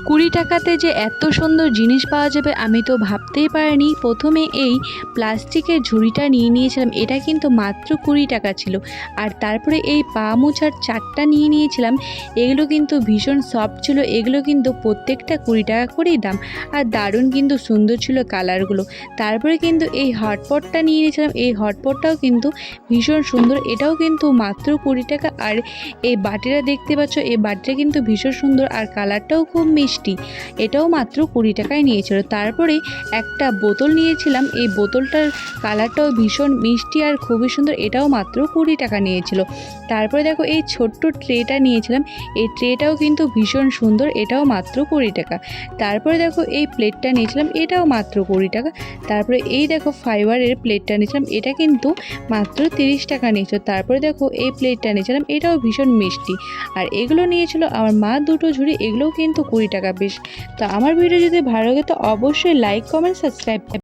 20 টাকাতে যে এত সুন্দর জিনিস পাওয়া যাবে আমি তো ভাবতেই পারিনি। প্রথমে এই প্লাস্টিকের ঝুড়িটা নিয়ে নিয়েছিলাম, এটা কিন্তু মাত্র 20 টাকা ছিল। আর তারপরে এই পা মোছার চারটা নিয়ে নিয়েছিলাম, এগুলো কিন্তু ভীষণ সফট ছিল, এগুলো কিন্তু প্রত্যেকটা 20 টাকা করেই দাম। আর দারুণ কিন্তু সুন্দর ছিল কালারগুলো। তারপরে কিন্তু এই হটপটটা নিয়ে নিয়েছিলাম, এই হটপটটাও কিন্তু ভীষণ সুন্দর, এটাও কিন্তু মাত্র 20 টাকা। আর এই বাটিটা দেখতে পাচ্ছ, এই বাটিটা কিন্তু ভীষণ সুন্দর আর কালারটাও খুব মিষ্টি, এটাও মাত্র 20 টাকায় নিয়েছিল। তারপরে একটা বোতল নিয়েছিলাম, এই বোতলটার কালারটাও ভীষণ মিষ্টি আর খুবই সুন্দর, এটাও মাত্র 20 টাকা নিয়েছিল। তারপরে দেখো এই ছোট্ট ট্রেটা নিয়েছিলাম, এই ট্রেটাও কিন্তু ভীষণ সুন্দর, এটাও মাত্র 20 টাকা। তারপরে দেখো এই প্লেটটা নিয়েছিলাম, এটাও মাত্র 20 টাকা। তারপরে এই দেখো ফাইবারের প্লেটটা নিয়েছিলাম, এটা কিন্তু মাত্র 30 টাকা নিয়েছিল। তারপরে দেখো এই প্লেটটা নিয়েছিলাম, এটাও ভীষণ মিষ্টি। আর এগুলো নিয়েছিল আমার মা দুটো ঝুড়ি, এগুলোও কিন্তু 20 টাকা বেশ। তো আমার ভিডিও যদি ভালো লাগে তো অবশ্যই লাইক, কমেন্ট, সাবস্ক্রাইব।